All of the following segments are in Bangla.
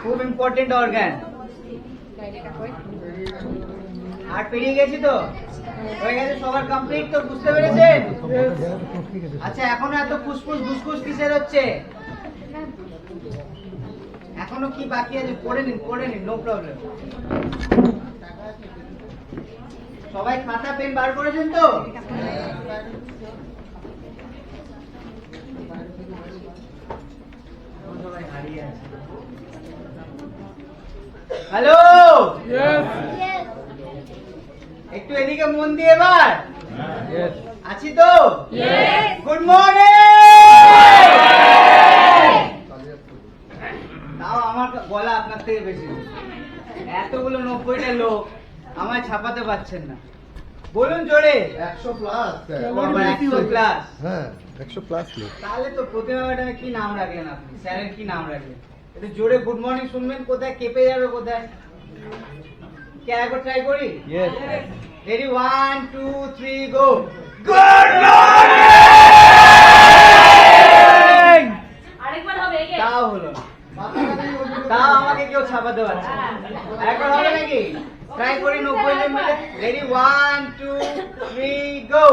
খুব ইম্পর্টেন্ট অর্গান। আর পেরিয়ে গেছি তো, হয়ে গেছে, সবার কমপ্লিট তো, বুঝতে পেরেছেন? আচ্ছা, এখনো এত ফুসফুস ঘুসঘুস কিসের হচ্ছে? এখনো কি বাকি আছে? করে নিন, নো প্রবলেম। সবাই খাতা পেন বার করেছেন তো? হ্যালো, একটু এদিকে মন দিয়ে এবার। আছি তো? Good morning. তাও আমার গলা আপনার থেকে বেশি, এতগুলো 90টা লোক আমায় ছাপাতে পারছেন না। বলুন জোরে। 100 প্লাস। 100 প্লাস। হ্যাঁ, 100 প্লাস লোক। তাহলে তো প্রতিমা ম্যাডামে কি নাম রাখলেন আপনি? স্যারের কি নাম রাখলেন? একটু জোরে গুড মর্নিং শুনবেন, কোথায় কেঁপে যাবে কোথায়। কে একবার ট্রাই করি? Ready, 1 2 3 go. Good morning. আরেকবার হবে এগে। তাও হলো না। তাও আমাকে কেউ ছাপাতে পারছে না। একবার হবে নাকি? ট্রাই করি 90 জন মিলে। Ready, 1 2 3 go.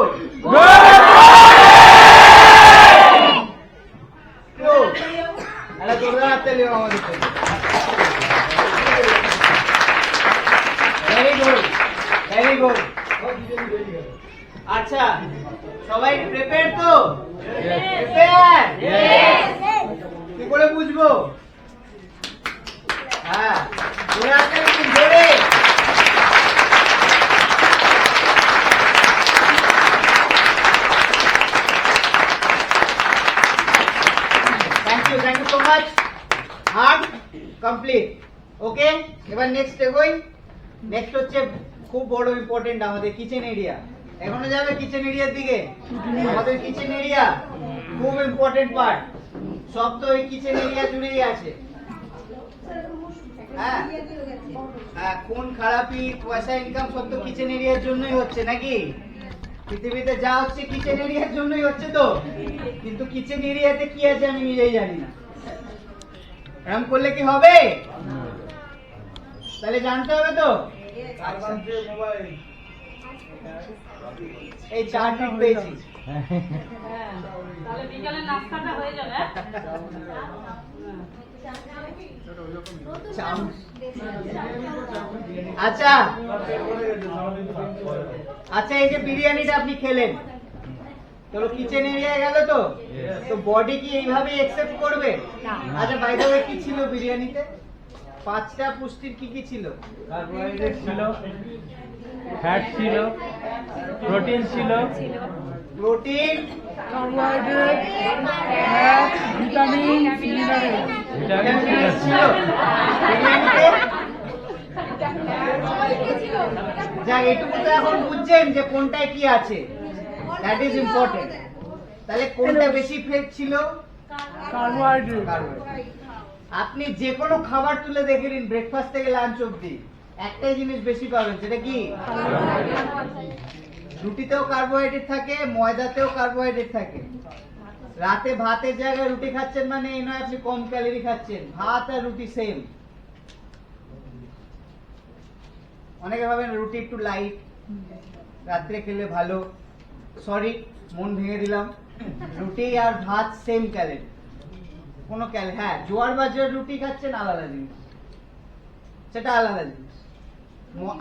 Very good. আচ্ছা, সবাই প্রিপেয়ার তো? প্রিপেয়ার? কি করে বুঝবো? হ্যাঁ, জোরে হাততালি দিন, জোরে। Thank you so much. Hard complete. Okay, এবার নেক্সট এগোই। নেক্সট হচ্ছে খুব বড় ইম্পর্টেন্ট, আমাদের কিচেন এরিয়া। এখনো যাবে কিচেন এরিয়ার দিকে? আমাদের কিচেন এরিয়া খুব ইম্পর্টেন্ট পার্ট। সব তো এই কিচেন এরিয়া জুড়েই আছে। হ্যাঁ, খুন খারাপি, পয়সা ইনকাম সব তো কিচেন এরিয়ার জন্যই হচ্ছে নাকি? পৃথিবীতে যা হচ্ছে কিচেন এরিয়ার জন্যই হচ্ছে তো। কিন্তু কিচেন এরিয়াতে কি আছে আমি নিজেই জানি না। এরকম করলে কি হবে? তাহলে জানতে হবে তো। এই 4 টিপ পেয়েছি। তাহলে বিকালের নাস্তাটা হয়ে যাবে। আচ্ছা আচ্ছা, এই যে বিরিয়ানিটা আপনি খেলেন, চলো কিচেন এরিয়ায় গেল তো, তো বডি কি এইভাবে অ্যাকসেপ্ট করবে? আচ্ছা, বাই দ্য ওয়ে কি ছিল বিরিয়ানিতে? 5টা পুষ্টির কি কি ছিল? কার্বোহাইড্রেট ছিল, ফ্যাট ছিল, প্রোটিন ছিল, protein, carbohydrate, fat, vitamin, mineral. Vitamin ছিল বিরিয়ানিতে। যাক, এটুকু তো এখন বুঝছেন যে কোনটায় কি আছে। That is important. তাহলে কোনটা বেশি ফেট ছিল? কার্বোহাইড্রেট। আপনি যে কোনো খাবার তুলে দেখে নিন, ব্রেকফাস্ট থেকে লাঞ্চ অব্দি একটাই জিনিস বেশি পাবেন, সেটা কি? রুটিতেও কার্বোহাইড্রেট থাকে, ময়দাতেও কার্বোহাইড্রেট থাকে। রাতে ভাতের জায়গায় রুটি খাচ্ছেন মানে এই নয় আপনি কম ক্যালোরি খাচ্ছেন। ভাত আর রুটি সেম। অনেকে ভাবেন রুটি একটু লাইট, রাত্রে খেলে ভালো। সরি, মন ভেঙে দিলাম। রুটি আর ভাত সেম ক্যালোরি, কোনো ক্যালোরি। হ্যাঁ, জোয়ার বাজরা রুটি খাচ্ছেন আলাদা জিনিস, সেটা আলাদা জিনিস।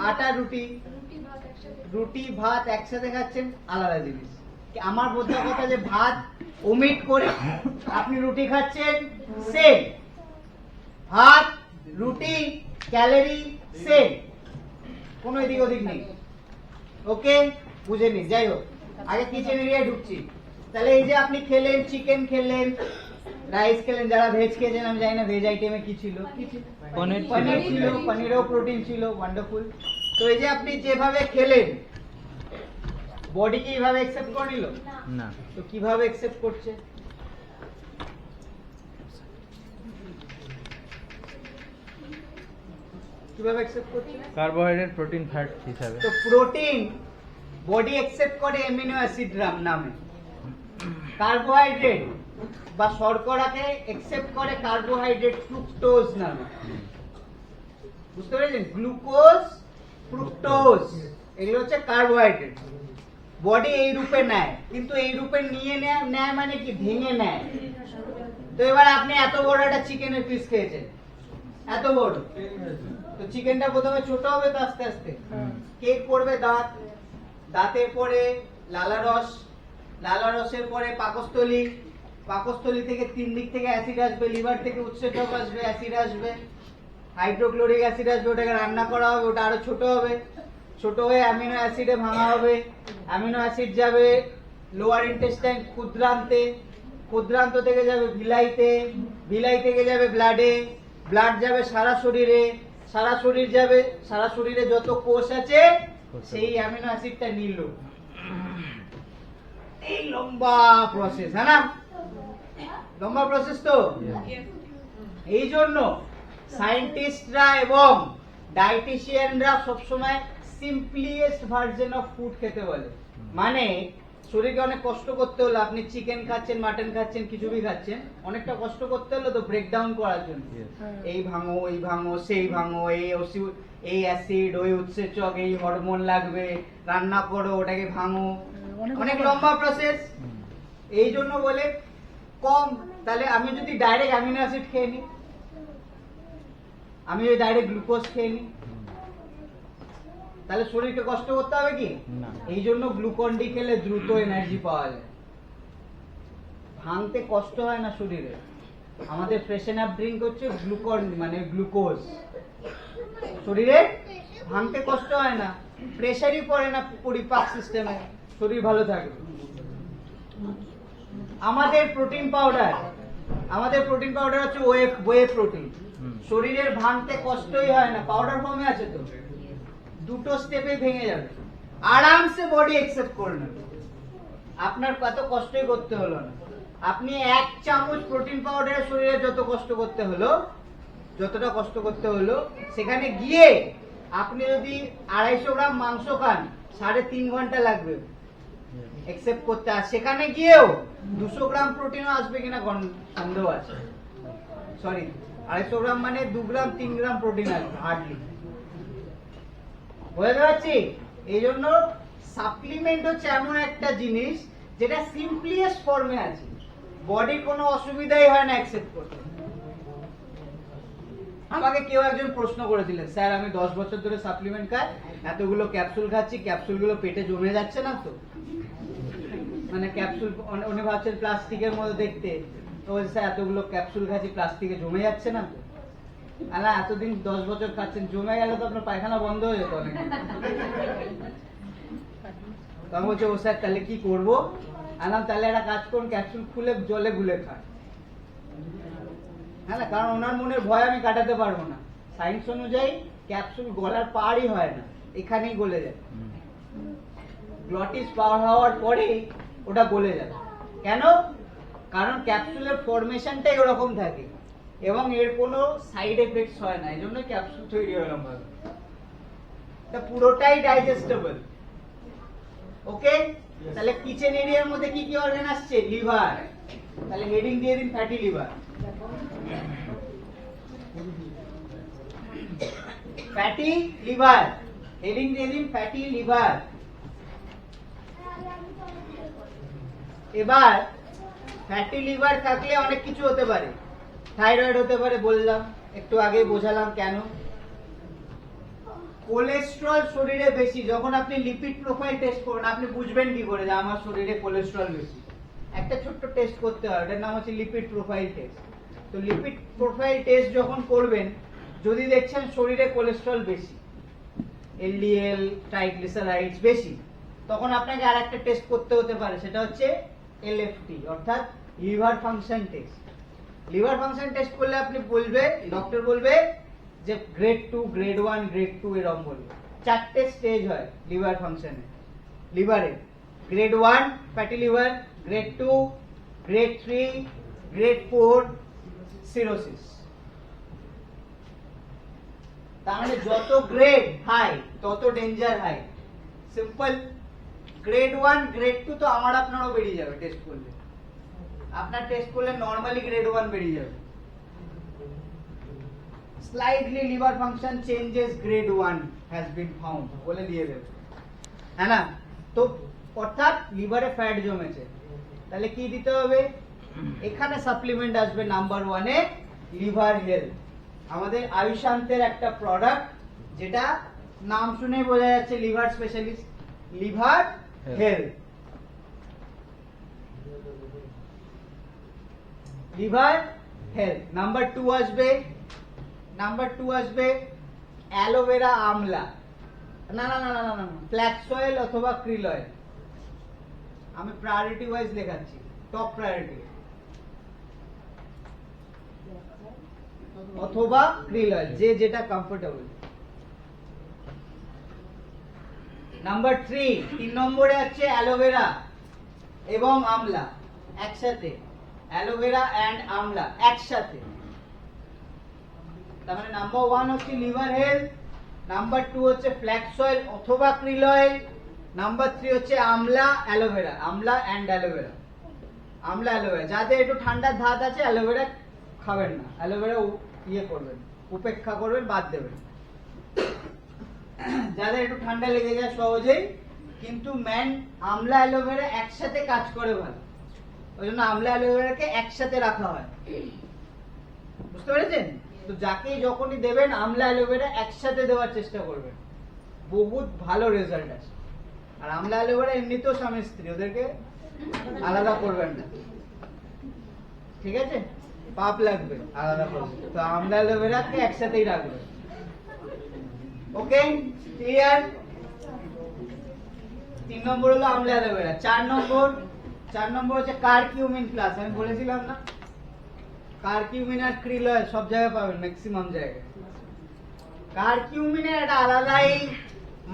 আটা রুটি, রুটি ভাত একসাথে খাচ্ছেন আলাদা জিনিস। আমার বোঝা কথা যে ভাত ওমিট করে আপনি রুটি খাচ্ছেন সেম। ভাত রুটি ক্যালোরি সেম, কোনো এদিক ওদিক নেই। ওকে, বুঝে নি। যাই হোক, আগে কিচেন এরিয়ায় ঢুকছি। তাহলে এই যে আপনি খেলেন, চিকেন খেলেন, রাইস খেলেন, যারা ভেজ খেয়েছেন আমি জানি না ভেজ আইটেমে কি ছিল। পনির ছিল, পনিরেও প্রোটিন ছিল, ওয়ান্ডারফুল। তো এই যে আপনি যেভাবে খেলেন, বডি কি এইভাবে অ্যাকসেপ্ট করে নিল না। তো কিভাবে অ্যাকসেপ্ট করছে? কিভাবে অ্যাকসেপ্ট করছে? কার্বোহাইড্রেট, প্রোটিন, ফ্যাট হিসাবে। তো প্রোটিন বডি অ্যাকসেপ্ট করে অ্যামিনো অ্যাসিড নামে, কার্বোহাইড্রেট বা শর্করাকে একসেপ্ট করে কার্বোহাইড্রেট ফ্রুক্টোজ নামে। বুঝতে পেরেছেন? গ্লুকোজ, ফ্রুক্টোজ এগুলো হচ্ছে কার্বোহাইড্রেট। বডি এই রূপে নেয়, কিন্তু এই রূপে নিয়ে নেয় মানে কি, ভেঙে নেয়। তো এবার আপনি এত বড় একটা চিকেনের পিস খেয়েছেন, এত বড়, তো চিকেনটা প্রথমে ছোট হবে তো আস্তে আস্তে কেক পড়বে দাঁত, দাঁতের পরে লালারস, লালারসের পরে পাকস্থলী, পাকস্থলী থেকে তিন দিক থেকে অ্যাসিড আসবে, লিভার থেকে উৎসেচক আসবে, অ্যাসিড আসবে, হাইড্রোক্লোরিক অ্যাসিড আসবে, ওটাকে রান্না করা হবে, ওটা আরো ছোট হবে, ছোট হয়ে অ্যামিনো অ্যাসিডে ভাঙা হবে, অ্যামিনো অ্যাসিড যাবে লোয়ার ইন্টেস্টাইন ক্ষুদ্রান্তে, ক্ষুদ্রান্ত থেকে যাবে ভিলাইতে, ভিলাই থেকে যাবে ব্লাডে, ব্লাড যাবে সারা শরীরে, সারা শরীর যাবে, সারা শরীরে যত কোষ আছে সেই অ্যামিনো অ্যাসিডটা নিল। এই লম্বা প্রসেস, হ্যাঁ না? লম্বা প্রসেস তো। এই জন্য সায়েন্টিস্টরা এবং ডায়েটিশিয়ানরা সবসময় সিম্পলিয়েস্ট ভার্জন অফ ফুড খেতে বলে। মানে শরীরকে অনেক কষ্ট করতে হলো, আপনি চিকেন খাচ্ছেন, মাটন খাচ্ছেন, খিচুড়ি খাচ্ছেন, অনেকটা কষ্ট করতে হলো তো ব্রেকডাউন করার জন্য। এই ভাঙো, এই ভাঙো, সেই ভাঙো, এই ওষুধ, এই অ্যাসিড, ওই উৎসেচক, এই হরমোন লাগবে, রান্না করো, ওটাকে ভাঙো, অনেক লম্বা প্রসেস। এই জন্য বলে কম। তাহলে আমি যদি ডাইরেক্ট অ্যামিনো অ্যাসিড খেয়ে নিই, আমি যদি ডাইরেক্ট গ্লুকোজ খেয়ে নিই, তাহলে শরীরকে কষ্ট করতে হবে কি? এই জন্য গ্লুকন ডি খেলে দ্রুত এনার্জি পাওয়া যায়, ভাঙতে কষ্ট হয় না শরীরে। আমাদের ফ্রেশন আপ ড্রিঙ্ক হচ্ছে গ্লুকন, মানে গ্লুকোজ, শরীরে ভাঙতে কষ্ট হয় না, প্রেসারই পড়ে না পরিপাক সিস্টেমে, শরীর ভালো থাকবে। আমাদের প্রোটিন পাউডার, আমাদের প্রোটিন পাউডার হচ্ছে ওয়ে প্রোটিন, শরীরের ভাঙতে কষ্টই হয় না, পাউডার ফর্মে আছে তো, দুটো স্টেপে ভেঙে যাবে, আরামসে বডি অ্যাকসেপ্ট করে নেবে, আপনার কত কষ্টই করতে হলো না। আপনি 1 চামচ প্রোটিন পাউডারের শরীরে যত কষ্ট করতে হলো, যতটা কষ্ট করতে হলো, সেখানে গিয়ে আপনি যদি 250 গ্রাম মাংস খান 3.5 ঘন্টা লাগবে অ্যাকসেপ্ট করতে, আর সেখানে গিয়েও 200 গ্রাম প্রোটিনও আসবে কিনা সন্দেহ আছে। সরি, 250 গ্রাম মানে 2 গ্রাম 3 গ্রাম প্রোটিন আসবে হার্ডলি, বুঝতে পারছি? এই জন্য সাপ্লিমেন্ট হচ্ছে এমন একটা জিনিস যেটা সিম্পলিয়েস্ট ফর্মে আছে, বডির কোনো অসুবিধাই হয় না অ্যাকসেপ্ট করতে। আমাকে কেউ একজন প্রশ্ন করেছিলেন, স্যার আমি 10 বছর ধরে সাপ্লিমেন্ট খাই, এতগুলো ক্যাপসুল খাচ্ছি, ক্যাপসুলগুলো পেটে জমে যাচ্ছে না তো? মানে ক্যাপসুল উনি ভাবছেন প্লাস্টিকের মতো দেখতে, তো স্যার এতগুলো ক্যাপসুল খাচ্ছি, প্লাস্টিকে জমে যাচ্ছে না তো? আলা এতদিন 10 বছর খাচ্ছেন, জমে গেলে তো আপনার পায়খানা বন্ধ হয়ে যেত অনেক। তখন বলছে ও স্যার তাহলে কি করবো? আলাম তাহলে একটা কাজ করুন, ক্যাপসুল খুলে জলে গুলে খান। হ্যাঁ না, কারণ ওনার মনের ভয় আমি কাটাতে পারবো না। সায়েন্স অনুযায়ী ক্যাপসুল গলার পারই হয় না, এখানেই গলে যায়, গ্লটিস পার হওয়ার পরে ওটা গলে যাবে। কেন? কারণ ক্যাপসুলের ফরমেশনটা এরকম থাকে এবং এর কোনো সাইড এফেক্টস হয় না, এই জন্য ক্যাপসুল তৈরি হয় না, এটা পুরোটাই ডাইজেস্টেবল। ওকে, তাহলে কিচেন এরিয়ার মধ্যে কি কি অর্গান আসছে? লিভার, তাহলে হেডিং দিয়ে দিন fatty liver. Fatty liver, heading দিয়ে দিন ফ্যাটি লিভার। এবার ফ্যাটি লিভার থাকলে অনেক কিছু হতে পারে, থাইরয়েড হতে পারে, বললাম একটু আগে বোঝালাম কেন। কোলেস্ট্রল শরীরে বেশি, যখন আপনি লিপিড প্রোফাইল টেস্ট করবেন আপনি বুঝবেন কি করে যে আমার শরীরে কোলেস্ট্রল বেশি? একটা ছোট্ট টেস্ট করতে হয়, ওটার নাম হচ্ছে লিপিড প্রোফাইল টেস্ট। তো লিপিড প্রোফাইল টেস্ট যখন করবেন, যদি দেখছেন শরীরে কোলেস্ট্রল বেশি, এলডিএল ট্রাইগ্লিসারাইডস বেশি, তখন আপনাকে আর একটা টেস্ট করতে হতে পারে, সেটা হচ্ছে এলএফটি অর্থাৎ liver function test. Liver function test করলে আপনি বলবে, ডক্টর বলবে যে গ্রেড 2, গ্রেড 1, গ্রেড 2 এরকম বলবে। 4টে স্টেজ হয় লিভার ফাংশনে, লিভারে grade 1 fatty liver, grade 2, grade 3, grade 4 cirrhosis. তাহলে যত গ্রেড হাই তত danger high. Simple, grade 1, grade 2 তো আমার আপনারও বেরিয়ে যাবে টেস্ট করলে, আপনার টেস্ট করলে নরমালি গ্রেড 1 বেরিয়ে যাবে। Slightly liver function changes grade 1 has been found বলে দিয়ে দেবে, হ্যাঁ না? তো অর্থাৎ লিভারে ফ্যাট জমেছে, তাহলে কি দিতে হবে? এখানে সাপ্লিমেন্ট আসবে নাম্বার 1 এ লিভার হেলথ, আমাদের আয়ুষান্তের একটা প্রোডাক্ট, যেটা নাম শুনে বোঝা যাচ্ছে liver specialist, liver health. Liver health. Number 2 আসবে অ্যালোভেরা আমলা, না না না না না, ফ্ল্যাক্স অয়েল অথবা ক্রিল অয়েল। আমি প্রায়োরিটি ওয়াইজ লেখাচ্ছি, টপ প্রায়োরিটি অথবা ক্রিল অয়েল, যে যেটা কমফোর্টেবল। নাম্বার 3 নম্বরে আছে অ্যালোভেরা এবং আমলা একসাথে, অ্যালোভেরা এন্ড আমলা একসাথে। তার মানে নাম্বার 1 হচ্ছে লিভার হেলথ, নাম্বার 2 হচ্ছে ফ্ল্যাক্স অয়েল অথবা ক্রিল অয়েল, নাম্বার 3 হচ্ছে আমলা aloe vera, Amla and aloe vera, Amla aloe vera. যাদের একটু ঠান্ডার ধাত আছে অ্যালোভেরা খাবেন না, অ্যালোভেরা ইয়ে করবেন, উপেক্ষা করবেন, বাদ দেবেন। যাদের একটু ঠান্ডা লেগে যায় সহজেই, কিন্তু ম্যান আমলা অ্যালোভেরা একসাথে কাজ করে ভালো, ওই জন্য আমলা অ্যালোভেরাকে একসাথে রাখা হয়, বুঝতে পেরেছেন? তো যাকে যখনই দেবেন আমলা অ্যালোভেরা একসাথে দেওয়ার চেষ্টা করবেন, বহুত ভালো রেজাল্ট আছে। আর আমলা অ্যালোভেরা এমনিতেও স্বামী স্ত্রী, ওদেরকে আলাদা করবেন না, ঠিক আছে? পাপ লাগবে আলাদা করবে, তো আমলা অ্যালোভেরাকে একসাথেই রাখবে। ওকে, ক্লিয়ার? 3 নম্বর হলো আমলা অ্যালোভেরা। 4 নম্বর হচ্ছে কারকিউমিন প্লাস, আমি বলেছিলাম না? কারকিউমিন আর ক্রিল অয়েল সব জায়গায় পাবেন, ম্যাক্সিমাম জায়গায়। কারকিউমিনের একটা আলাদাই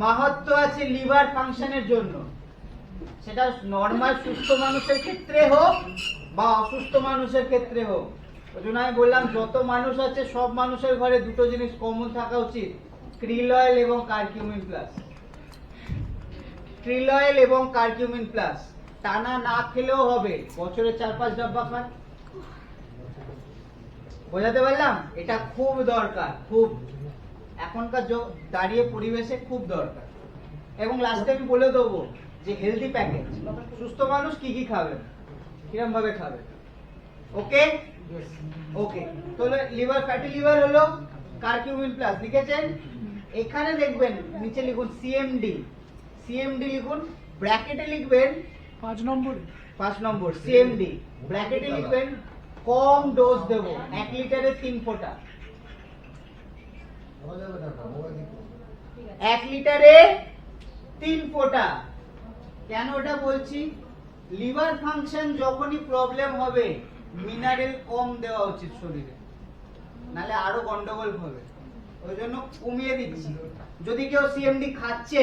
মাহাত্ম্য আছে লিভার ফাংশনের জন্য, সেটা নরমাল সুস্থ মানুষের ক্ষেত্রে হোক বা অসুস্থ মানুষের ক্ষেত্রে হোক। ওই জন্য আমি বললাম যত মানুষ আছে সব মানুষের ঘরে দুটো জিনিস কমন থাকা উচিত, ক্রিল অয়েল এবং কারকিউমিন প্লাস। ক্রিল অয়েল এবং কারকিউমিন প্লাস টানা না খেলেও হবে, বছরে 4-5 ডাব্বা খান। বোঝাতে পারলাম? এটা খুব দরকার, খুব এখনকার দাঁড়িয়ে পরিবেশে খুব দরকার। এবং লাস্টে আমি বলে দেবো যে হেলদি প্যাকেজ, সুস্থ মানুষ কি কি খাবে, কিরম ভাবে খাবে। ওকে ওকে, তাহলে লিভার, ফ্যাটি লিভার হলো কারকিউমিন প্লাস, লিখেছেন? এখানে দেখবেন নিচে লিখুন সিএমডি, সিএমডি লিখুন, ব্র্যাকেটে লিখবেন 5 নম্বর সিএমডি, ব্র্যাকেটে লিখবেন কম ডোজ দেব, 1 লিটারে 3 ফোঁটা, 1 লিটারে 3 ফোঁটা। কেন এটা বলছি? লিভার ফাংশন যখনই প্রবলেম হবে মিনারেল কম দেওয়া উচিত শরীরে, নালে আরো গন্ডগোল হবে, ওই জন্য কমিয়ে দিচ্ছি। যদি কেউ সিএমডি খাচ্ছে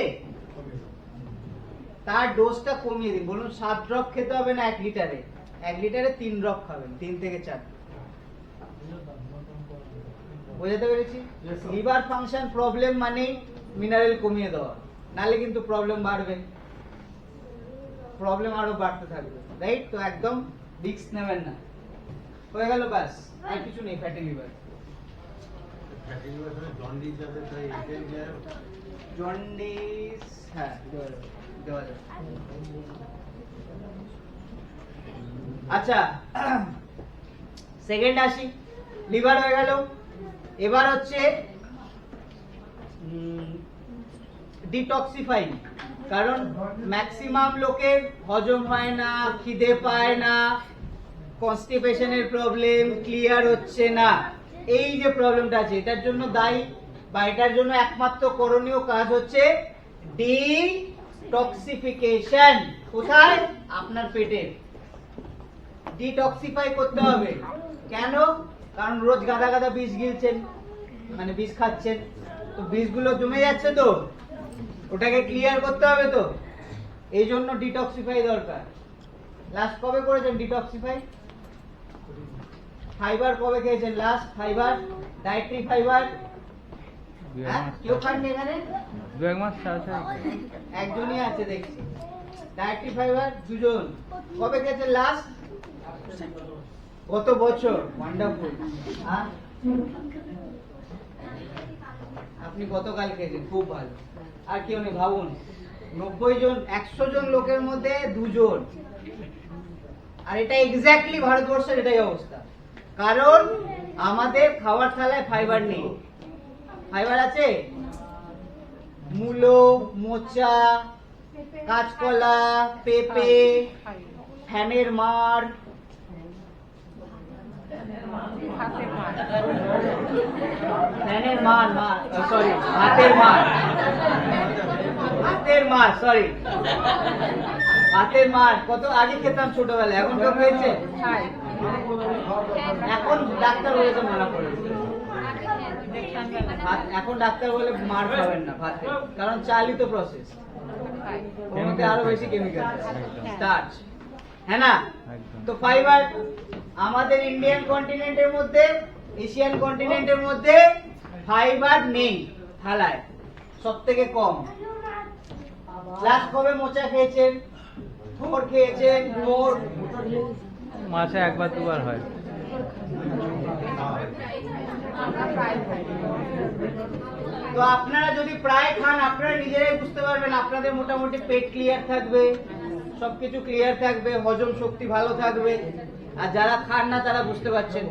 তার ডোজটা কমিয়ে দিন, বলুন 7 ড্রপ খেতে হবে না 1 লিটারে, 1 লিটারে 3 ড্রপ খাবেন, 3 থেকে 4। বোঝাতে পেরেছি? লিভার ফাংশন প্রবলেম মানেই মিনারেল কমিয়ে দেওয়া, নালে কিন্তু প্রবলেম বাড়বে, প্রবলেম আরো বাড়তে থাকবে, রাইট? তো একদম রিস্ক নেবেন না। হয়ে গেল, ব্যাস, আর কিছু নেই। ফ্যাটি লিভার, জন্ডিস, হ্যাঁ দেওয়া যাবে। আচ্ছা, সেকেন্ড আসি, লিভার হয়ে গেল। এবার হচ্ছে ডিটক্সিফাইং, কারণ ম্যাক্সিমাম লোকের হজম হয় না, খিদে পায় না, কনস্টিপেশনের প্রবলেম, ক্লিয়ার হচ্ছে না, এই যে প্রবলেমটা আছে এটার জন্য দায়ী, বা এটার জন্য একমাত্র করণীয় কাজ হচ্ছে ডিটক্সিফিকেশন। কোথায়? আপনার পেটে ডিটক্সিফাই করতে হবে। কেন? কারণ রোজ গাদা গাদা বিষ গিলছেন, মানে বিষ খাচ্ছেন, তো বিষগুলো জমে যাচ্ছে, তো ওটাকে ক্লিয়ার করতে হবে, তো এই জন্য ডিটক্সিফাই দরকার। লাস্ট কবে করেছেন ডিটক্সিফাই? ফাইবার কবে খেয়েছেন লাস্ট? ফাইবার, ডায়েটরি ফাইবার, কেউ খাননি এখানে? 2 মাস একজনই আছে দেখছি। ডায়েটরি ফাইবার 2 জন। কবে খেয়েছেন লাস্ট? কত বছর? ওয়ান্ডারফুল। আপনি গতকাল খেয়েছেন, খুব ভালো। আর কেউ নেই, ভাবুন 90 জন 100 জন লোকের মধ্যে 2 জন। আর এটা এক্স্যাক্টলি ভারতবর্ষের এটাই অবস্থা, কারণ আমাদের খাবার থালায় ফাইবার নেই। ফাইবার আছে মূলো, মোচা, কাঁচকলা, পেঁপে, ফ্যানের মার, ফ্যানের মার, সরি ভাতের মার, ভাতের মার, সরি ভাতের মার। কত আগে খেতাম ছোটবেলায়, এখন কেউ খেয়েছে? এখন ডাক্তার বলেছে মানা করে, এখন ডাক্তার বলে মার খাবেন না ভাতে, কারণ চালই তো প্রসেস, ওর মধ্যে আরো বেশি কেমিক্যাল, স্টার্চ, হ্যাঁ না? তো ফাইবার আমাদের ইন্ডিয়ান কন্টিনেন্টের মধ্যে, এশিয়ান কন্টিনেন্টের মধ্যে ফাইবার নেই থালায়, সব থেকে কম। লাস্ট কবে মোচা খেয়েছেন, থোর খেয়েছেন? থোর মাসে একবার দুবার হয়। তো আপনারা যদি প্রায় খান, আপনারা নিজেরাই বুঝতে পারবেন, আপনাদের মোটামুটি পেট ক্লিয়ার থাকবে, সবকিছু ক্লিয়ার থাকবে, হজম শক্তি ভালো থাকবে। আর যারা খান না তারা বুঝতে পারছেন।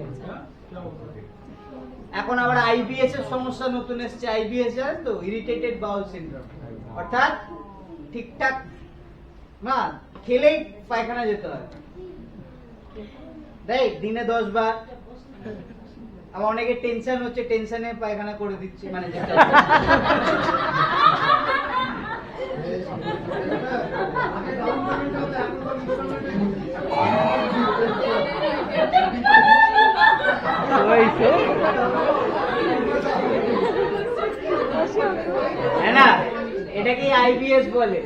এখন আবার আইবিএস এর সমস্যা নতুন এসেছে। আইবিএস জানেন তো, ইরিটেটেড বাউল সিনড্রোম, অর্থাৎ ঠিকঠাক না খেলেই পায়খানা যেতে হয়, রাইট? দিনে 10 বার। আবার অনেকে টেনশন হচ্ছে, টেনশনে পায়খানা করে দিচ্ছে, মানে যেটা হ্যাঁ না, এটাকে আইবিএস বলে।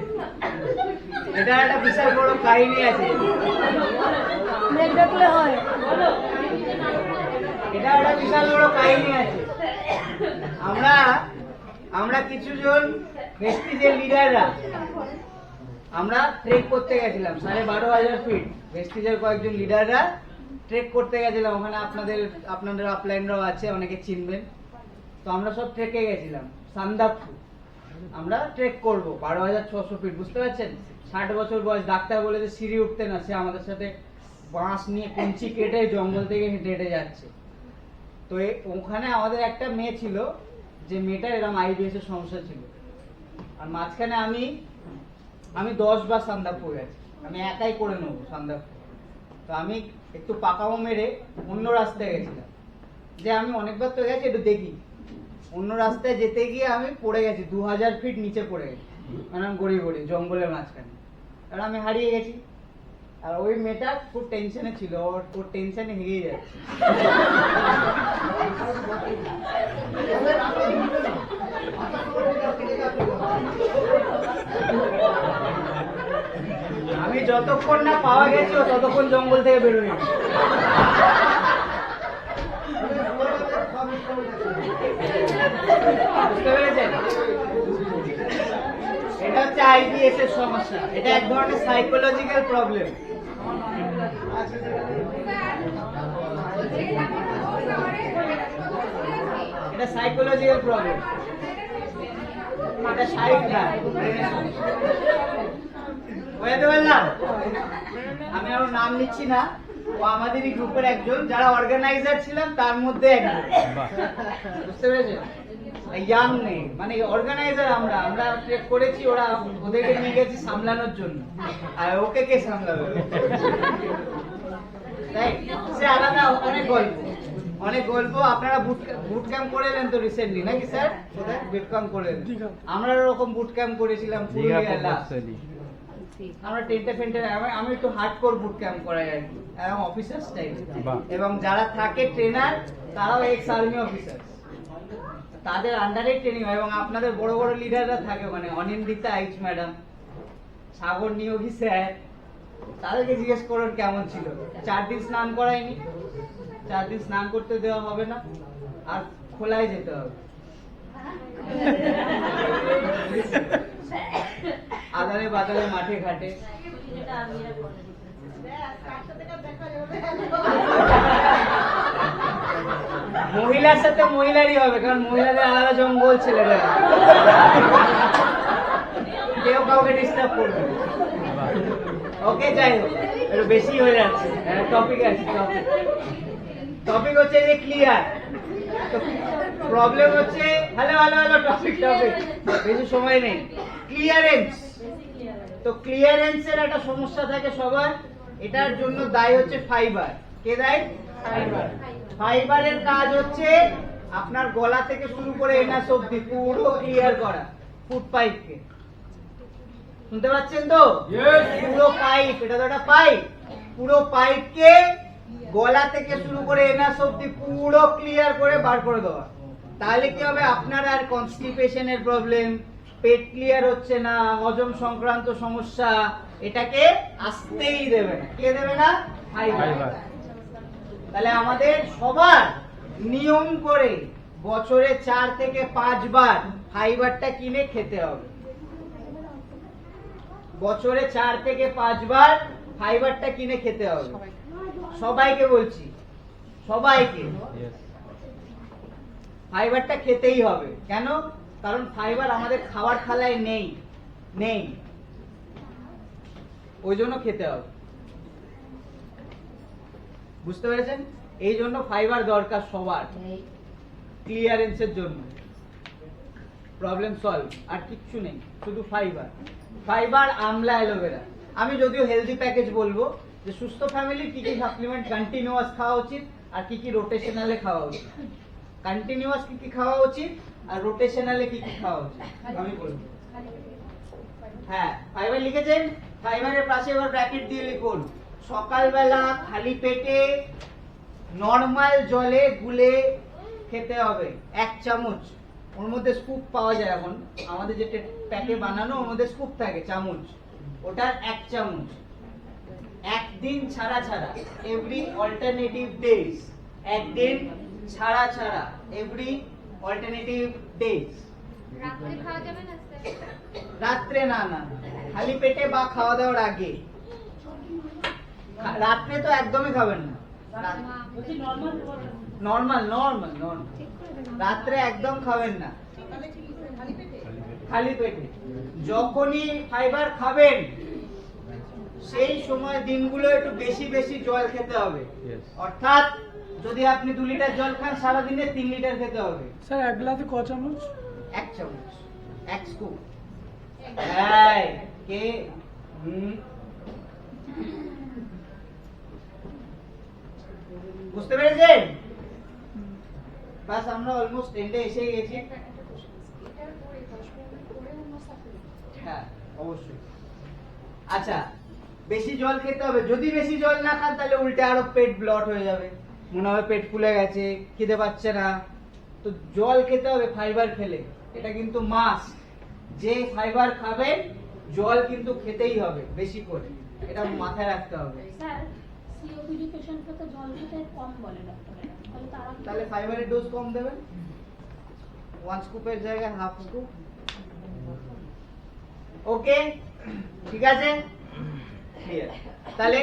এটা একটা বিশাল বড় কাহিনী আছে, এটা একটা বিশাল বড় কাহিনী আছে। আমরা কিছু জন ভেস্টিজের লিডাররা আমরা ট্রেক করতে গেছিলাম 12,500 ফিট। ভেস্টিজের কয়েকজন লিডাররা ট্রেক করতে গেছিলাম, ওখানে আপনাদের আপলাইনরাও আছে, অনেকে চিনবেন। তো আমরা সব ট্রেকে গেছিলাম সান্দাকফু। আমরা ট্রেক করব 12,600 ফিট, বুঝতে পারছেন? 60 বছর বয়স, ডাক্তার বলে যে সিঁড়ি উঠতে না, সে আমাদের সাথে বাঁশ নিয়ে কঞ্চি কেটে জঙ্গল থেকে হেঁটে হেঁটে যাচ্ছে। তো ওখানে আমাদের একটা মেয়ে ছিল, যে মেয়েটার এরকম আইবিএস এর সমস্যা ছিল। আর মাঝখানে আমি 10 বার সান্দাকফু গেছি, আমি একাই করে নেবো সান্দাকফু। তো আমি একটু পাকামো মেরে অন্য রাস্তায় গেছিলাম, যে আমি অনেকবার তো গেছি, একটু দেখি। অন্য রাস্তায় যেতে গিয়ে আমি পড়ে গেছি, 2000 ফিট নিচে পড়ে গেছি, মানে গড়িয়ে গড়িয়ে জঙ্গলের মাঝখানে। আর আমি হারিয়ে গেছি। আর ওই মেয়েটা খুব টেনশনে ছিল, ওর টেনশনে হেগে যাচ্ছে। আমি যতক্ষণ না পাওয়া গেছি, ও ততক্ষণ জঙ্গল থেকে বেরোয়। বুঝতে পেরেছেন? এটা হচ্ছে আইবিএস এর সমস্যা। এটা এক ধরনের সাইকোলজিক্যাল প্রবলেম। এটা সাইকোলজিক্যাল প্রবলেম, এটা সাইক না। বুঝতে পারলাম? আমি আর নাম নিচ্ছি না, ও আমাদেরই গ্রুপের একজন, যারা অর্গানাইজার ছিলাম তার মধ্যে একজন। বুঝতে পেরেছেন? ইয়াং নেই, মানে অর্গানাইজার। আমরা ট্রেক করেছি, ওদেরকে নিয়ে গেছি সামলানোর জন্য। আর ওকে কে সামলাবে? তাই সে আলাদা অনেক গল্প। আপনারা বুট ক্যাম্প করে এলেন তো রিসেন্টলি, নাকি স্যার? বুট ক্যাম্প করে এলেন। আমরা ওরকম বুট ক্যাম্প করেছিলাম পুরুলিয়ায় লাস্ট। আমরা টেন্টে ফেন্টে, আমি একটু হার্ডকোর বুট ক্যাম্প করাই আর কি, এবং অফিসার স্টাইল। এবং যারা থাকে ট্রেনার, তারাও এক্স আর্মি অফিসার, তাদের আন্ডারে ট্রেনিং হয়। এবং আপনাদের বড় বড় লিডাররা থাকে, মানে অনিন্দিতা আইচ ম্যাডাম, সাগর নিয়োগী স্যার, তাদেরকে জিজ্ঞেস করুন কেমন ছিল। 4 দিন স্নান করায়নি, 4 দিন স্নান করতে দেওয়া হবে না, আর খোলায় যেতে হবে। আদারে বাদারে মাঠে ঘাটে। মহিলার সাথে মহিলারই হবে, কারণ মহিলাদের আলাদা জঙ্গল, ছেলেদের কেউ কাউকে ডিস্টার্ব করবে। ওকে, যাই হোক, একটু বেশি হয়ে যাচ্ছে। টপিক আছে, টপিক হচ্ছে যে ক্লিয়ার। প্রবলেম হচ্ছে, হ্যালো হ্যালো হ্যালো, টপিক বেশি সময় নেই। ক্লিয়ারেন্স। তো ক্লিয়ারেন্সের একটা সমস্যা থাকে সবার, এটার জন্য দায়ী হচ্ছে ফাইবার। কে দায়ী? ফাইবার। ফাইবারের কাজ হচ্ছে আপনার গলা থেকে শুরু করে এনাস অব্দি পুরো ক্লিয়ার করা, ফুড পাইপকে। শুনতে পাচ্ছেন তো? পুরো পাইপ, এটা তো একটা পাইপ, পুরো পাইপকে গলা থেকে শুরু করে এনাস অব্দি পুরো ক্লিয়ার করে বার করে দেওয়া। তাহলে কি হবে? আপনার আর কনস্টিপেশনের প্রবলেম, পেট ক্লিয়ার হচ্ছে না, হজম সংক্রান্ত সমস্যা, এটাকে আসতেই দেবে না। কে দেবে না? ফাইবার। তাহলে আমাদের সবার নিয়ম করে বছরে 4 থেকে 5 বার ফাইবারটা কিনে খেতে হবে। বছরে 4 থেকে 5 বার ফাইবারটা কিনে খেতে হবে। সবাইকে বলছি, সবাইকে ফাইবারটা খেতেই হবে। কেন? কারণ ফাইবার আমাদের খাবার থালায় নেই, ওই জন্য খেতে হবে। বুঝতে পেরেছেন? এই জন্য ফাইবার দরকার সবার, ক্লিয়ারেন্সের জন্য। প্রবলেম সলভ, আর কিচ্ছু নেই, শুধু ফাইবার। ফাইবার, আমলা, অ্যালোভেরা। আমি যদিও হেলদি প্যাকেজ বলবো যে সুস্থ ফ্যামিলির কি কি সাপ্লিমেন্ট কন্টিনিউয়াস খাওয়া উচিত আর কি কি রোটেশনালে খাওয়া উচিত। কন্টিনিউয়াস কি কি খাওয়া উচিত আর রোটেশনালে কি কি খাওয়া উচিত আমি বলবো। হ্যাঁ, ফাইবার লিখেছেন? ফাইবারের পাশে এবার ব্র্যাকেট দিয়ে লিখুন, সকালবেলা খালি পেটে নরমাল জলে গুলে খেতে হবে 1 চামচ। ওর মধ্যে স্কুপ পাওয়া যায়, এখন আমাদের যেটা প্যাকে বানানো ওর মধ্যে স্কুপ থাকে, চামচ, ওটার 1 চামচ। একদিন ছাড়া ছাড়া, এভরি অল্টারনেটিভ ডেজ, একদিন ছাড়া ছাড়া, এভরি অল্টারনেটিভ ডেজ। রাত্রে খাওয়া যাবে না? রাত্রে না, খালি পেটে বা খাওয়া দাওয়ার আগে। রাত্রে তো একদমই খাবেন না, নরমাল, রাত্রে একদম খাবেন না, খালি পেটে। যখনই ফাইবার খাবেন সেই সময় দিনগুলো একটু বেশি বেশি জল খেতে হবে। অর্থাৎ যদি আপনি 2 লিটার জল খান সারাদিনে 3 লিটার খেতে হবে। স্যার 1 গ্লাসে ক চামচ? 1 চামচ, 1 স্কুপ। কে বুঝতে পেরেছেন? বাস, আমরা অলমোস্ট এন্ডে এসে গেছি। হ্যাঁ, অবশ্যই। আচ্ছা, বেশি জল খেতে হবে। যদি বেশি জল না খান তাহলে উল্টে আরো পেট ব্লট হয়ে যাবে, মনে হবে পেট ফুলে গেছে, খিদে পাচ্ছে না। তো জল খেতে হবে ফাইবার খেলে, এটা কিন্তু মাস্ট। যে ফাইবার খাবেন জল কিন্তু খেতেই হবে বেশি করে, এটা মাথায় রাখতে হবে। স্যার, সিওপিডি পেশেন্টকে তো জল খেতে কম বলে ডক্টরেরা, তাহলে ফাইবারের ডোজ কম দেবেন, 1 স্কুপের জায়গায় 1/2 স্কুপ। ওকে, ঠিক আছে, ক্লিয়ার। তাহলে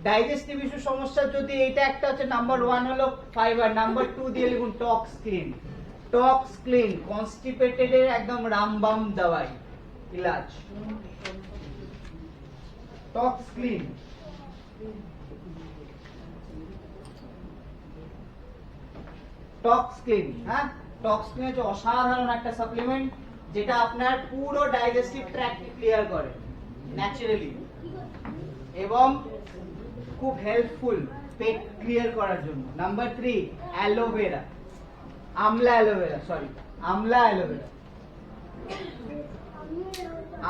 ডাইজেস্টিভ ইস্যু সমস্যা যদি এইটা একটা হচ্ছে, নাম্বার 1 হলো ফাইবার, নাম্বার 2 দিয়ে লিখুন টক্স ক্লিন। টক্স ক্লিন কনস্টিপেটেড এর একদম রামবাম দওয়াই, ইলাজ। টক্স ক্লিন। টক্স ক্লিন, হ্যাঁ, টক্স ক্লিন হচ্ছে অসাধারণ একটা সাপ্লিমেন্ট যেটা আপনার পুরো ডাইজেস্টিভ ট্র্যাক্ট ক্লিয়ার করে ন্যাচারালি, এবং খুব হেল্পফুল পেট ক্লিয়ার করার জন্য। নাম্বার 3 অ্যালোভেরা, আমলা অ্যালোভেরা, আমলা অ্যালোভেরা,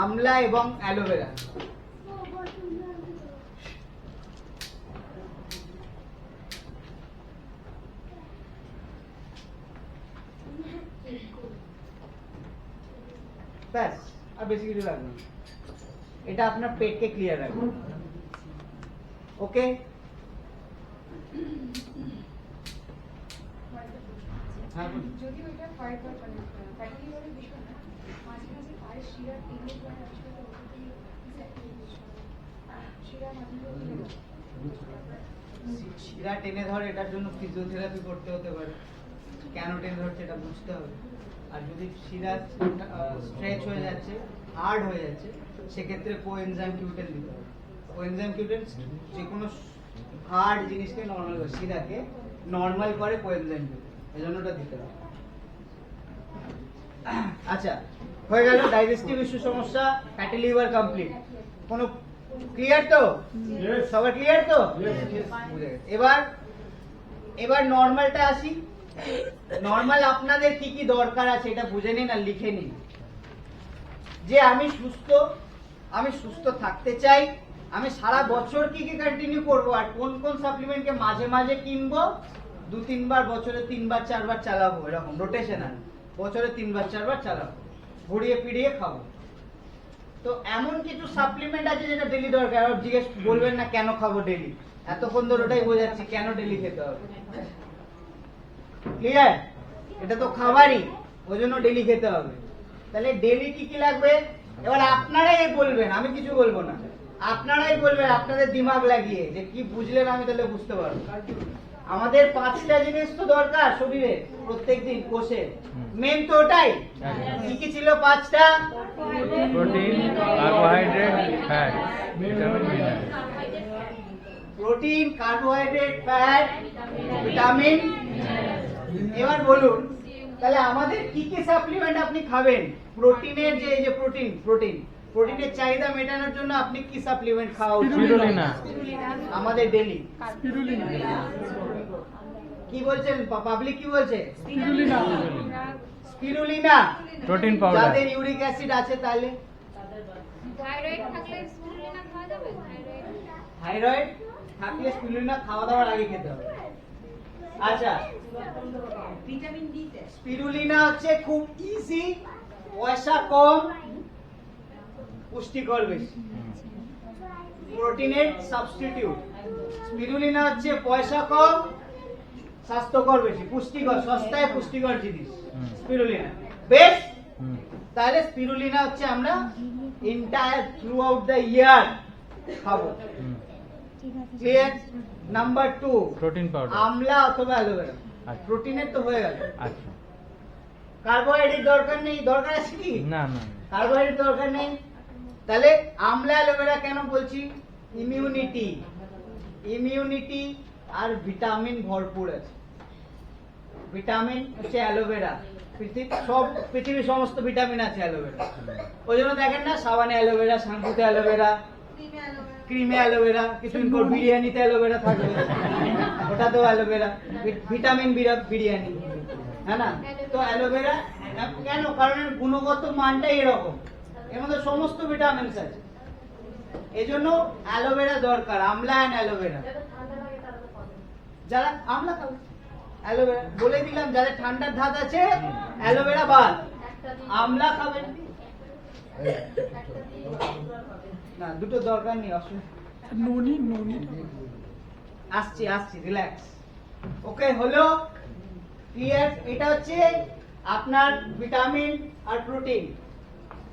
আমলা এবং অ্যালোভেরা। ব্যাস, আর বেশি কিছু লাগবে না, এটা আপনার পেটকে ক্লিয়ার রাখবে। ওকে, যদি ওইটা ফাইবার মানে ফ্যাটি লিভারের বিষয় না, মাঝে মাঝে পায়ে শিরার টিনের পরে আসলে শিরা মাঝে মাঝে শিরা টেনে ধরে, এটার জন্য ফিজিওথেরাপি করতে হতে পারে। কেন টেনে ধরছে এটা বুঝতে হবে। আর যদি শিরা স্ট্রেচ হয়ে যাচ্ছে, হার্ড হয়ে যাচ্ছে, সেক্ষেত্রে কোএনজাইম কিউটেন দিতে হবে। কোএনজাইম কিউটেন যে কোনো হার্ড জিনিসকে নর্মাল করে, শিরাকে নর্মাল করে কোএনজাইম কিউটেন, এজন্য ওটা দিতে হবে। আচ্ছা, হয়ে গেল ডাইজেস্টিভ ইস্যু সমস্যা, ফ্যাটি লিভার কমপ্লিট। কোনো ক্লিয়ার তো? সবার ক্লিয়ার তো? বুঝে গেছে। এবার নর্মালটা আসি। নর্মাল আপনাদের কি কি দরকার আছে এটা বুঝে নিন আর লিখে নিন। যে আমি সুস্থ থাকতে চাই, আমি সারা বছর কি কি কন্টিনিউ করব, আর কোন কোন সাপ্লিমেন্টকে মাঝে মাঝে কিনবো, 2-3 বার, বছরে 3-4 বার চালাবো, এরকম রোটেশনাল, বছরে 3-4 বার চালাবো, ঘুরিয়ে ফিরিয়ে খাবো। তো এমন কিছু সাপ্লিমেন্ট আছে যেটা ডেলি দরকার। আর জিজ্ঞেস বলবেন না কেন খাবো ডেলি, এতক্ষণ ধরে ওটাই বোঝাচ্ছি কেন ডেলি খেতে হবে। ক্লিয়ার? এটা তো খাবারই, ওই জন্য ডেলি খেতে হবে। তাহলে ডেলি কি কি লাগবে এবার আপনারাই বলবেন, আমি কিছু বলবো না। আপনারাই বলবেন আপনাদের দিমাগ লাগিয়ে, যে কি বুঝলেন আমি তাহলে বুঝতে পারবো। আমাদের 5টা জিনিস তো দরকার শরীরে প্রত্যেকদিন কোষে, মেন তো ওটাই। কি কি ছিল 5টা? Protein, carbohydrate, fat, vitamin, mineral. Protein, carbohydrate, fat, vitamin. এবার বলুন তাহলে আমাদের কি কি সাপ্লিমেন্ট আপনি খাবেন? প্রোটিনের যে প্রোটিনের চাহিদা মেটানোর জন্য আপনি কি সাপ্লিমেন্ট খাওয়া উচিত? স্পিরুলিনা। আমাদের ডেলি কি বলছেন পাবলিক, কি বলছে? স্পিরুলিনা। Protein powder. যাদের ইউরিক অ্যাসিড আছে তাহলে থাইরয়েড থাকলে স্পিরুলিনা খাওয়া যাবে? থাইরয়েড থাকলে স্পিরুলিনা খাওয়া দাওয়ার আগে খেতে হবে। আচ্ছা, ভিটামিন ডি তে স্পিরুলিনা হচ্ছে খুব ইজি, পয়সা কম, পুষ্টিকর বেশি, প্রোটিনের সাবস্টিটিউট। স্পিরুলিনা হচ্ছে পয়সা কম, স্বাস্থ্যকর বেশি, পুষ্টিকর, সস্তায় পুষ্টিকর জিনিস স্পিরুলিনা বেশ। তাহলে স্পিরুলিনা হচ্ছে আমরা entire through out the year খাবো। ক্লিয়ার? Number 2 protein powder. আমলা অথবা অ্যালোভেরা। আচ্ছা। প্রোটিনের তো হয়ে গেল। আচ্ছা। কার্বোহাইড্রেট দরকার নেই, দরকার আছে কি? না না। কার্বোহাইড্রেট দরকার নেই। তাহলে আমলা অ্যালোভেরা কেন বলছি? ইমিউনিটি আর ভিটামিন ভরপুর আছে। ভিটামিন হচ্ছে অ্যালোভেরা, পৃথিবীর সমস্ত ভিটামিন আছে অ্যালোভেরা। ওই জন্য দেখেন না সাবানে অ্যালোভেরা, শ্যাম্পুতে অ্যালোভেরা, ক্রিমে অ্যালোভেরা, কিছুদিন পর বিরিয়ানিতে অ্যালোভেরা থাকবে, ওটাতেও অ্যালোভেরা, ভিটামিন বিরিয়ানি, হ্যাঁ না? তো অ্যালোভেরা কেন? কারণ এর গুণগত মানটাই এরকম, এর মধ্যে সমস্ত ভিটামিনস আছে, এজন্য অ্যালোভেরা দরকার। আমলা এন্ড অ্যালোভেরা। যারা আমলা খাবে অ্যালোভেরা, বলে দিলাম যাদের ঠান্ডার ধাত আছে অ্যালোভেরা বাদ, আমলা খাবেন না, দুটো দরকার নেই, অসুবিধা আসছি রিল্যাক্স। ওকে, হলো ক্লিয়ার? এটা হচ্ছে আপনার ভিটামিন আর প্রোটিন।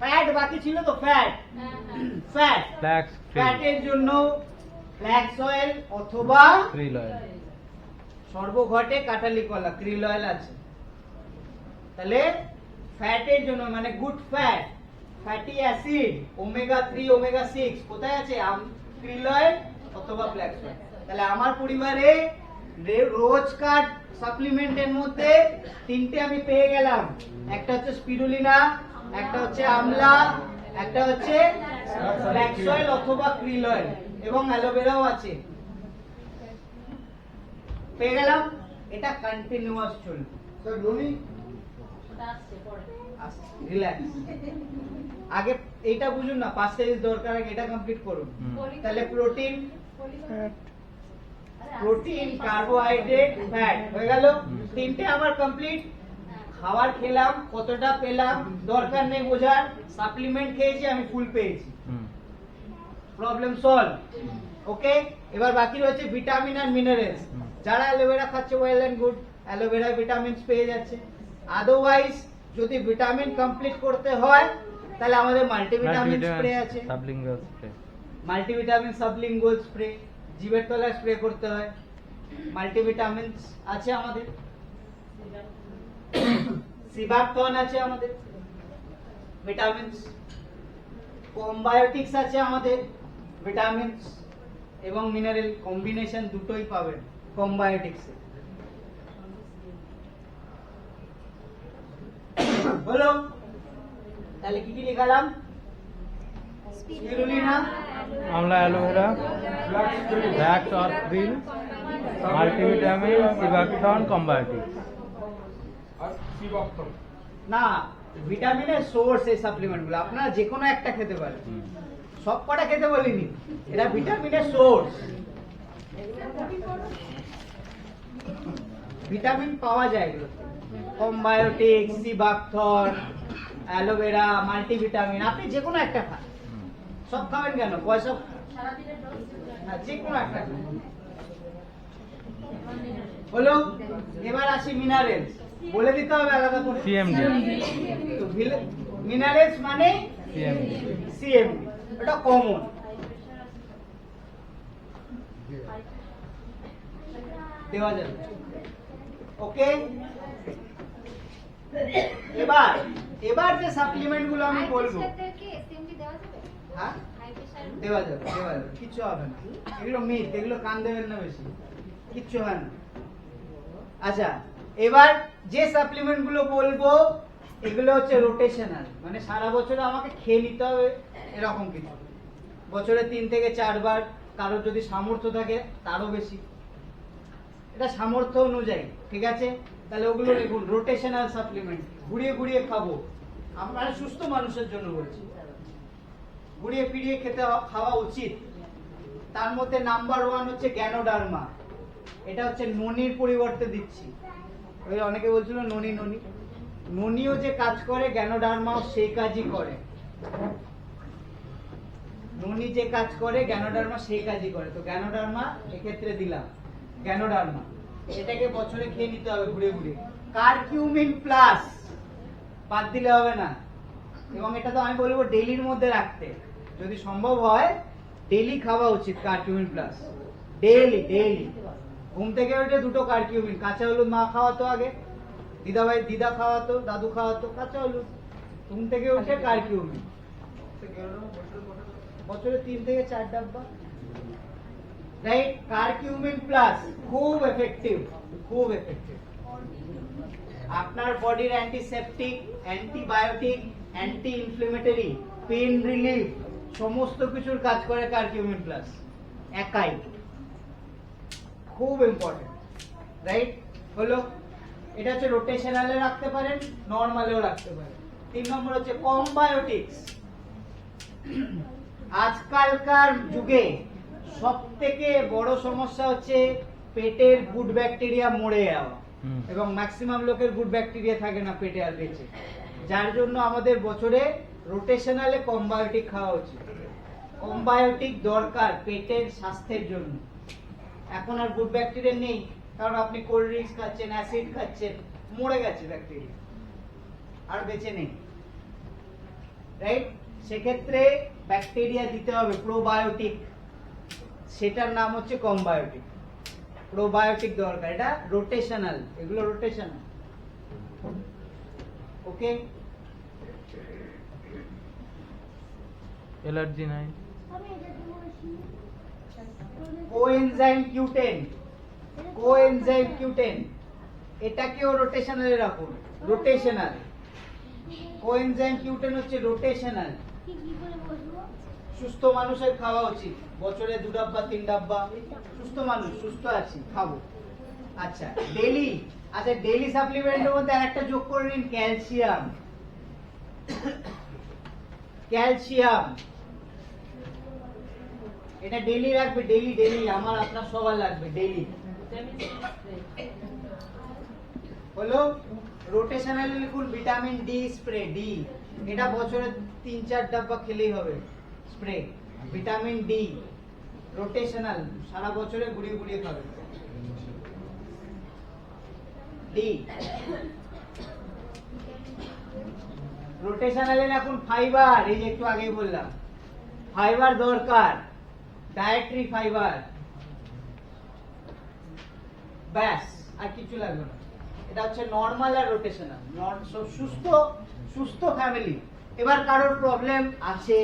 ফ্যাট বাকি ছিল তো, ফ্যাটের জন্য ফ্ল্যাক্স অয়েল অথবা ক্রিল অয়েল। সর্বঘটে কাটালি কলা, ক্রিল অয়েল আছে। তাহলে ফ্যাটের জন্য মানে good fat, fatty acid, omega 3, omega 6 কোথায় আছে? ক্রিল অয়েল অথবা ফ্ল্যাক্স অয়েল। তাহলে আমার পরিবারে রোজকার সাপ্লিমেন্টের মধ্যে 3টে আমি পেয়ে গেলাম। একটা হচ্ছে স্পিরুলিনা, একটা হচ্ছে আমলা, একটা হচ্ছে ফ্ল্যাক্স অয়েল অথবা ক্রিল অয়েল, এবং অ্যালোভেরাও আছে। পেয়ে গেলাম, এটা কন্টিনিউয়াস চলবে। স্যার ননি রিল্যাক্স। আগে এইটা বুঝুন না, 5টা জিনিস দরকার, আগে এটা কমপ্লিট করুন। তাহলে প্রোটিন, কার্বোহাইড্রেট, ফ্যাট হয়ে গেল। 3টে আমার কমপ্লিট। খাবার খেলাম, কতটা পেলাম দরকার নেই বোঝার, সাপ্লিমেন্ট খেয়েছি, আমি ফুল পেয়েছি, প্রবলেম সলভ। ওকে, এবার বাকি রয়েছে ভিটামিন আর মিনারেলস। যারা অ্যালোভেরা খাচ্ছে well and good, aloe vera vitamins পেয়ে যাচ্ছে। আদারওয়াইজ যদি ভিটামিন কমপ্লিট করতে হয় তাহলে আমাদের মাল্টিভিটামিন স্প্রে আছে, sublingual spray. Multivitamin sublingual spray, জিভের তলায় স্প্রে করতে হয়। মাল্টিভিটামিনস আছে আমাদের, সিবাকথন আছে আমাদের ভিটামিনস, কম্বায়োটিক্স আছে আমাদের ভিটামিনস এবং মিনারেল কম্বিনেশন দুটোই পাবেন কম্বায়োটিক্সে। বলো তাহলে কি কি লিখালাম? Spirulina, amla aloe vera, flax or krill, multivitamin, sea buckthorn, combiotics. না ভিটামিনের সোর্স এই সাপ্লিমেন্টগুলো আপনারা যে কোনো একটা খেতে পারেন, সব কটা খেতে বলিনি, এটা ভিটামিনের সোর্স। ভিটামিন পাওয়া যায় এগুলো, কম্বায়োটিক, সিবাকথন, অ্যালোভেরা, মাল্টিভিটামিন, আপনি যে কোনো একটা খান। সব খাবেন কেন? পয়সা হ্যাঁ, যে কোনো একটা খান। হলো, এবার আসি মিনারেলস। বলে দিতে হবে আলাদা করে। CMD। তো মিনারেলস মানে CMD। সিএমডি, এটা কমন। দেওয়া যাবে, ওকে। এবার এবার যে সাপ্লিমেন্ট গুলো আমি বলবো, হ্যাঁ দেওয়া যাবে, দেওয়া যাবে, কিচ্ছু হবে না। এগুলো মিথ, এগুলো কান দেবেন না বেশি, কিচ্ছু হয় না। আচ্ছা, এবার যে সাপ্লিমেন্ট গুলো বলবো এগুলো হচ্ছে রোটেশনাল, মানে সারা বছরে আমাকে খেয়ে নিতে হবে এরকম কিছু। বছরে 3 থেকে 4 বার, কারোর যদি সামর্থ্য থাকে তারও বেশি, এটা সামর্থ্য অনুযায়ী, ঠিক আছে? তাহলে ওগুলো লিখুন, রোটেশনাল সাপ্লিমেন্ট, ঘুরিয়ে ঘুরিয়ে খাবো। আমরা সুস্থ মানুষের জন্য বলছি, ঘুরিয়ে ফিরিয়ে খাওয়া উচিত। তার মধ্যে নাম্বার 1 হচ্ছে গ্যানোডার্মা। এটা হচ্ছে ননির পরিবর্তে দিচ্ছি। ওই অনেকে বলছিল ননি ননি, ননিও যে কাজ করে গ্যানোডার্মাও সেই কাজই করে। ননি যে কাজ করে গ্যানোডার্মা সেই কাজই করে। তো গ্যানোডার্মা এক্ষেত্রে দিলাম, গ্যানোডার্মা এটাকে বছরে খেয়ে নিতে হবে ঘুরে ঘুরে। কারকিউমিন প্লাস বাদ দিলে হবে না, এবং এটা তো আমি বলবো ডেইলির মধ্যে রাখতে, যদি সম্ভব হয় ডেইলি খাওয়া উচিত কারকিউমিন প্লাস। ডেইলি ডেইলি ঘুম থেকে উঠে 2টো কারকিউমিন, কাঁচা হলুদ মা খাওয়াতো আগে, দিদা খাওয়াতো, দাদু খাওয়াতো কাঁচা হলুদ। ঘুম থেকে উঠে কারকিউমিন, বছরে 3 থেকে 4 ডাব্বা, রাইট? কারকিউমিন প্লাস খুব এফেক্টিভ, খুব এফেক্টিভ। আপনার বডির antiseptic, antibiotic, anti inflammatory, pain relief সমস্ত কিছুর কাজ করে কারকিউমিন প্লাস একাই, খুব ইম্পর্টেন্ট, রাইট? হলো, এটা হচ্ছে রোটেশনালে রাখতে পারেন, নরমালেও রাখতে পারেন। 3 নম্বর হচ্ছে কম্বায়োটিক্স। আজকালকার যুগে সবথেকে বড় সমস্যা হচ্ছে পেটের গুড ব্যাকটেরিয়া মরে যাওয়া, এবং ম্যাক্সিমাম লোকের গুড ব্যাকটেরিয়া থাকে না পেটে আর বেঁচে, যার জন্য আমাদের বছরে রোটেশনালে কম্বায়োটিক খাওয়া উচিত। কম্বায়োটিক দরকার পেটের স্বাস্থ্যের জন্য। এখন আর গুড ব্যাকটেরিয়া নেই, কারণ আপনি কোল্ড ড্রিঙ্কস খাচ্ছেন, অ্যাসিড খাচ্ছেন, মরে গেছে ব্যাকটেরিয়া, আর বেঁচে নেই, রাইট? সেক্ষেত্রে ব্যাকটেরিয়া দিতে হবে প্রোবায়োটিক, সেটার নাম হচ্ছে কম্বায়োটিক। প্রোবায়োটিক দরকার, এটা রোটেশনাল, এগুলো রোটেশনাল, ওকে? অ্যালার্জি নাই। কোএনজাইম কিউটেন, কোএনজাইম কিউটেন এটাকেও রোটেশনালে রাখুন, রোটেশনাল। কোএনজাইম কিউটেন হচ্ছে রোটেশনাল, সুস্থ মানুষের খাওয়া উচিত, বছরে 2 ডাব্বা 3 ডাব্বা, সুস্থ মানুষ, সুস্থ আছি, খাবো। আচ্ছা, ডেইলি, আচ্ছা ডেইলি সাপ্লিমেন্টের মধ্যে আরেকটা যোগ করে নিন, ক্যালসিয়াম। ক্যালসিয়াম এটা ডেইলি রাখবে, ডেইলি ডেইলি, আমার আপনার সবার লাগবে ডেইলি। হলো, রোটেশনালি লিখুন ভিটামিন ডি স্প্রে, ডি এটা বছরে 3-4 ডাব্বা খেলেই হবে স্প্রে, ভিটামিন ডি রোটেশনাল, সারা বছরে ঘুরিয়ে ঘুরিয়ে খাবেন ডি। রোটেশনালে রাখুন ফাইবার, এই যে একটু আগেই বললাম ফাইবার দরকার, ডায়েটরি ফাইবার, ব্যাস, আর কিছু লাগবে না। এটা হচ্ছে নর্মাল আর রোটেশনাল, সুস্থ সুস্থ ফ্যামিলি। এবার কারোর প্রবলেম আছে,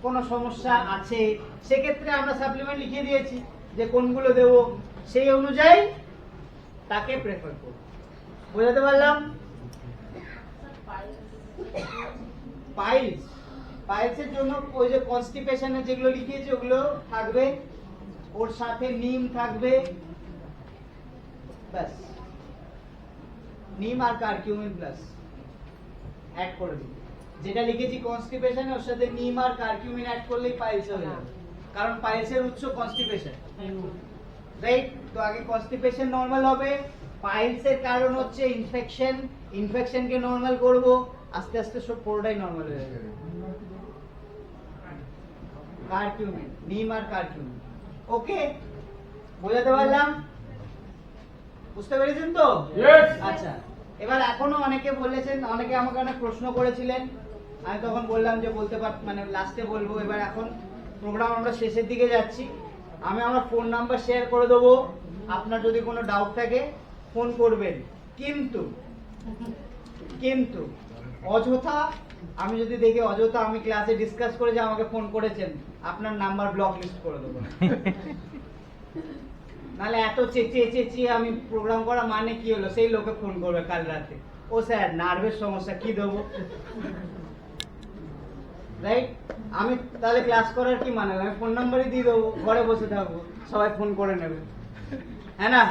কোনো সমস্যা আছে, সেক্ষেত্রে আমরা সাপ্লিমেন্ট লিখিয়ে দিয়েছি যে কোনগুলো দেবো, সেই অনুযায়ী তাকে প্রেফার করব। বোঝাতে পারলাম? পাইলসের জন্য ওই যে কনস্টিপেশনে যেগুলো লিখিয়েছি ওগুলো থাকবে, ওর সাথে নিম থাকবে, ব্যাস। নিম আর কারকিউমিন প্লাস অ্যাড করে দিই। যেটা লিখেছি কনস্টিপেশনে ওর সাথে নিম আর কারকিউমিন অ্যাড করলেই পাইলস হয়ে যাবে, কারণ পাইলসের উৎস কনস্টিপেশন, রাইট? তো আগে কনস্টিপেশন নরমাল হবে, পাইলসের কারণ হচ্ছে ইনফেকশন, ইনফেকশনকে নরমাল করব, আস্তে আস্তে সব পুরোটাই নরমাল হয়ে যাবে। কারকিউমিন, নিম আর কারকিউমিন, ওকে? বোঝাতে পারলাম? বুঝতে পেরেছেন তো? আচ্ছা, এবার এখনো অনেকে বলেছেন, অনেকে আমাকে অনেক প্রশ্ন করেছিলেন, আমি তখন বললাম যে বলতে মানে লাস্টে বলবো। এবার এখন প্রোগ্রাম আমরা শেষের দিকে যাচ্ছি, আমি আমার ফোন নাম্বার শেয়ার করে দেবো, আপনার যদি কোনো ডাউট থাকে ফোন করবেন, কিন্তু অযথা আমি যদি দেখি অযথা আমি ক্লাসে ডিসকাস করে যে আমাকে ফোন করেছেন, আপনার নাম্বার ব্লক লিস্ট করে দেবো। নাহলে এত চেঁচিয়ে আমি প্রোগ্রাম করা মানে কি হলো, সেই লোকে ফোন করবে কাল রাতে, ও স্যার নার্ভের সমস্যা, কি দেবো, রাইট? আমি তাহলে ক্লাস করার কি মানে, আমি ফোন নাম্বারই দিয়ে দেবো, ঘরে বসে থাকবো, সবাই ফোন করে নেবে, হ্যাঁ না?